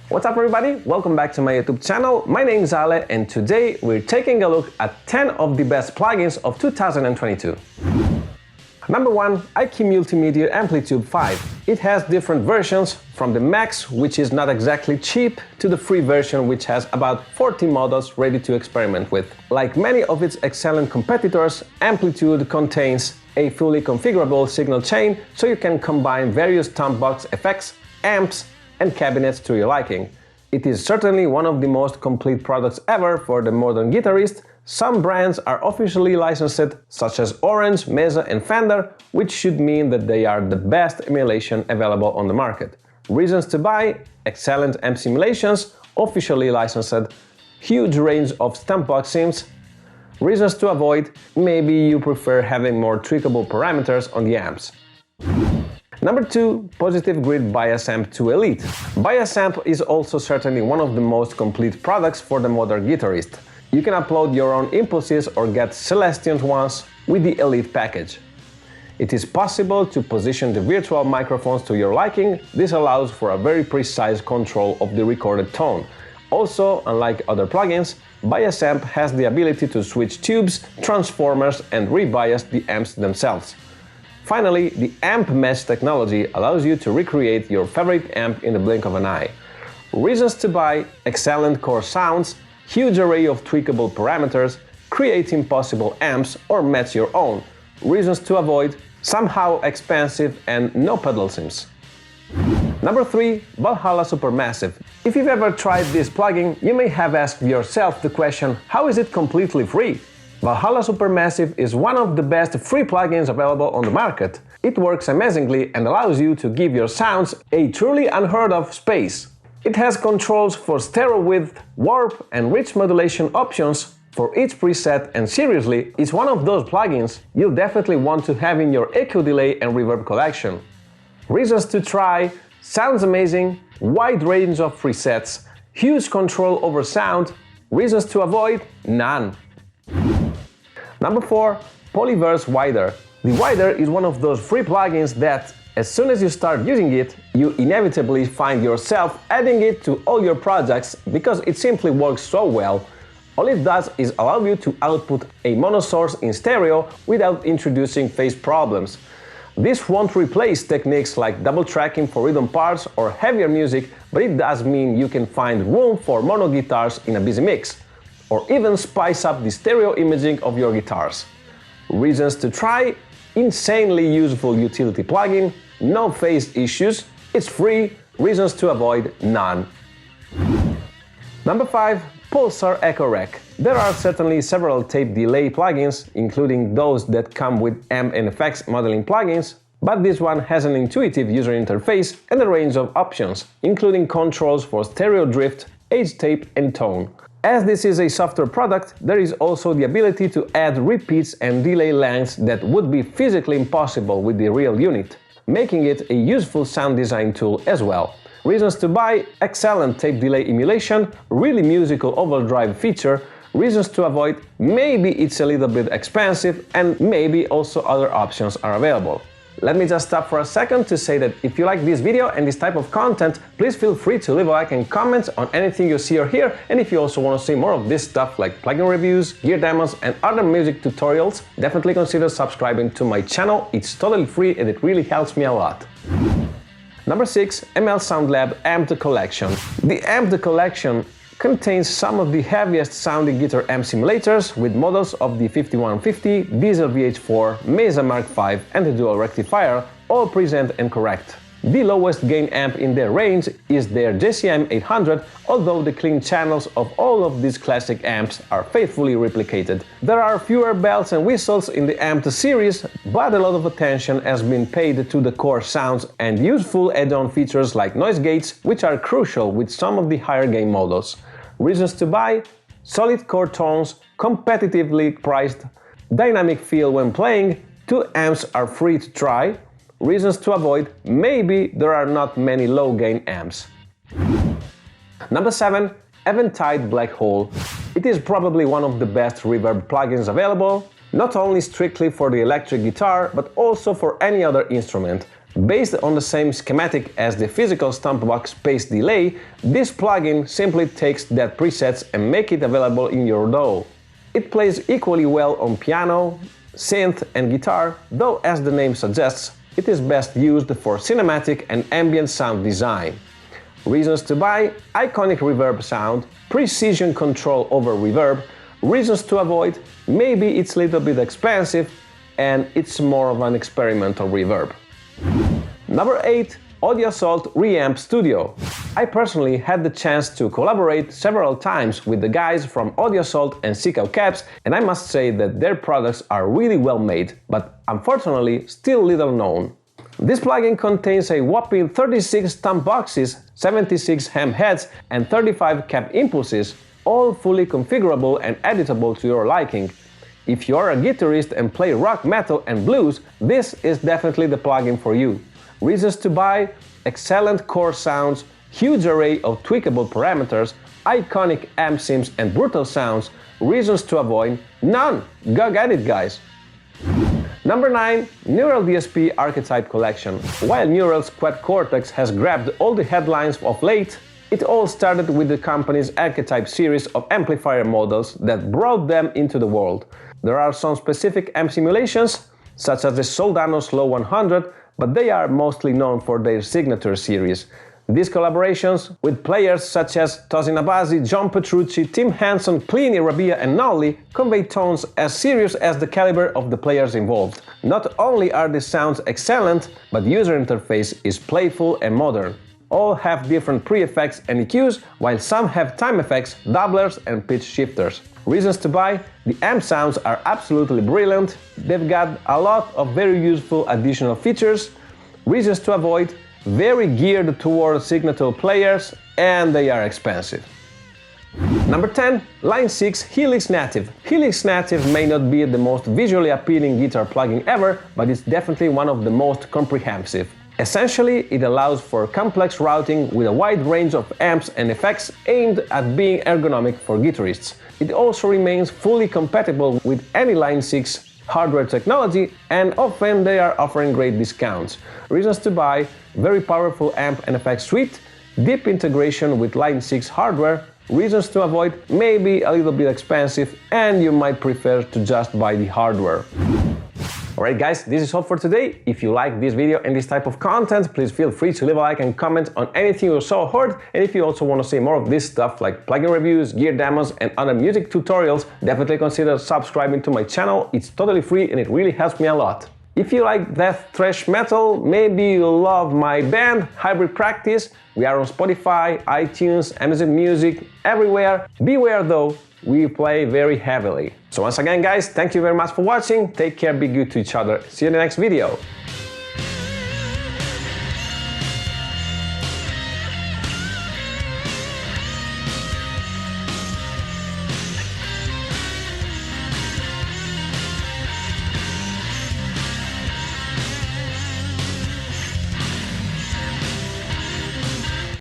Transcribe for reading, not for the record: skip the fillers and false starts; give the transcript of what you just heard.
What's up everybody, welcome back to my YouTube channel. My name is Ale and today we're taking a look at 10 of the best plugins of 2022. Number 1. IQ Multimedia AmpliTube 5. It has different versions, from the Max, which is not exactly cheap, to the free version, which has about 40 models ready to experiment with. Like many of its excellent competitors, AmpliTube contains a fully configurable signal chain, so you can combine various tom box effects, amps, and cabinets to your liking. It is certainly one of the most complete products ever for the modern guitarist. Some brands are officially licensed, such as Orange, Mesa and Fender, which should mean that they are the best emulation available on the market. Reasons to buy: excellent amp simulations, officially licensed, huge range of stump box sims. Reasons to avoid: maybe you prefer having more tweakable parameters on the amps. Number 2. Positive Grid Bias Amp 2 Elite. Bias Amp is also certainly one of the most complete products for the modern guitarist. You can upload your own impulses or get Celestion ones with the Elite package. It is possible to position the virtual microphones to your liking. This allows for a very precise control of the recorded tone. Also, unlike other plugins, Bias Amp has the ability to switch tubes, transformers and rebias the amps themselves. Finally, the Amp Mesh technology allows you to recreate your favorite amp in the blink of an eye. Reasons to buy: excellent core sounds, huge array of tweakable parameters, create impossible amps or match your own. Reasons to avoid: somehow expensive and no pedal sims. Number 3. Valhalla Supermassive. If you've ever tried this plugin, you may have asked yourself the question, how is it completely free? Valhalla Supermassive is one of the best free plugins available on the market. It works amazingly and allows you to give your sounds a truly unheard of space. It has controls for stereo width, warp and rich modulation options for each preset, and seriously, it's one of those plugins you'll definitely want to have in your echo delay and reverb collection. Reasons to try: sounds amazing, wide range of presets, huge control over sound. Reasons to avoid: none. Number 4. Polyverse Wider. The Wider is one of those free plugins that, as soon as you start using it, you inevitably find yourself adding it to all your projects because it simply works so well. All it does is allow you to output a mono source in stereo without introducing phase problems. This won't replace techniques like double tracking for rhythm parts or heavier music, but it does mean you can find room for mono guitars in a busy mix, or even spice up the stereo imaging of your guitars. Reasons to try: insanely useful utility plugin, no phase issues, it's free. Reasons to avoid: none. Number 5. Pulsar Echorec. There are certainly several tape delay plugins, including those that come with amp and effects modeling plugins, but this one has an intuitive user interface and a range of options, including controls for stereo drift, edge tape and tone. As this is a software product, there is also the ability to add repeats and delay lengths that would be physically impossible with the real unit, making it a useful sound design tool as well. Reasons to buy: excellent tape delay emulation, really musical overdrive feature. Reasons to avoid: maybe it's a little bit expensive and maybe also other options are available. Let me just stop for a second to say that if you like this video and this type of content, please feel free to leave a like and comment on anything you see or hear, and if you also want to see more of this stuff like plugin reviews, gear demos and other music tutorials, definitely consider subscribing to my channel. It's totally free and it really helps me a lot. Number 6. ML Sound Lab Amped Collection. The Amped Collection contains some of the heaviest sounding guitar amp simulators with models of the 5150, Diesel VH4, Mesa Mark V and the Dual Rectifier, all present and correct. The lowest gain amp in their range is their JCM 800, although the clean channels of all of these classic amps are faithfully replicated. There are fewer bells and whistles in the Amped series, but a lot of attention has been paid to the core sounds and useful add-on features like noise gates, which are crucial with some of the higher gain models. Reasons to buy: solid core tones, competitively priced, dynamic feel when playing, 2 amps are free to try. Reasons to avoid: maybe there are not many low-gain amps. Number 7. Eventide Blackhole. It is probably one of the best reverb plugins available, not only strictly for the electric guitar, but also for any other instrument. Based on the same schematic as the physical Stompbox Space Delay, this plugin simply takes that presets and make it available in your DAW. It plays equally well on piano, synth and guitar, though as the name suggests, it is best used for cinematic and ambient sound design. Reasons to buy: iconic reverb sound, precision control over reverb. Reasons to avoid: maybe it's a little bit expensive and it's more of an experimental reverb. Number 8. Audio Assault ReAmp Studio. I personally had the chance to collaborate several times with the guys from Audio Assault and Seek Caps, and I must say that their products are really well made, but unfortunately still little known. This plugin contains a whopping 36 stump boxes, 76 ham heads and 35 cap impulses, all fully configurable and editable to your liking. If you are a guitarist and play rock, metal and blues, this is definitely the plugin for you. Reasons to buy: excellent core sounds, huge array of tweakable parameters, iconic amp sims and brutal sounds. Reasons to avoid: none! Go get it, guys! Number 9. Neural DSP Archetype Collection. While Neural's Quad Cortex has grabbed all the headlines of late, it all started with the company's Archetype series of amplifier models that brought them into the world. There are some specific amp simulations, such as the Soldano Slow 100, but they are mostly known for their signature series. These collaborations with players such as Tosin Abasi, John Petrucci, Tim Henson, Pliny, Rabia and Nolly convey tones as serious as the caliber of the players involved. Not only are the sounds excellent, but the user interface is playful and modern. All have different pre-effects and EQs, while some have time effects, doublers and pitch shifters. Reasons to buy: the amp sounds are absolutely brilliant, they've got a lot of very useful additional features. Reasons to avoid: very geared towards signature players and they are expensive. Number 10. Line 6 Helix Native. Helix Native may not be the most visually appealing guitar plugin ever, but it's definitely one of the most comprehensive. Essentially, it allows for complex routing with a wide range of amps and effects aimed at being ergonomic for guitarists. It also remains fully compatible with any Line 6 hardware technology, and often they are offering great discounts. Reasons to buy: very powerful amp and effects suite, deep integration with Line 6 hardware. Reasons to avoid: maybe a little bit expensive and you might prefer to just buy the hardware. Alright guys, this is all for today. If you like this video and this type of content, please feel free to leave a like and comment on anything you saw or heard. And if you also want to see more of this stuff like plugin reviews, gear demos and other music tutorials, definitely consider subscribing to my channel. It's totally free and it really helps me a lot. If you like death thrash metal, maybe you love my band, Hybrid Practice. We are on Spotify, iTunes, Amazon Music, everywhere. Beware though, we play very heavily. So once again guys, thank you very much for watching, take care, be good to each other, see you in the next video.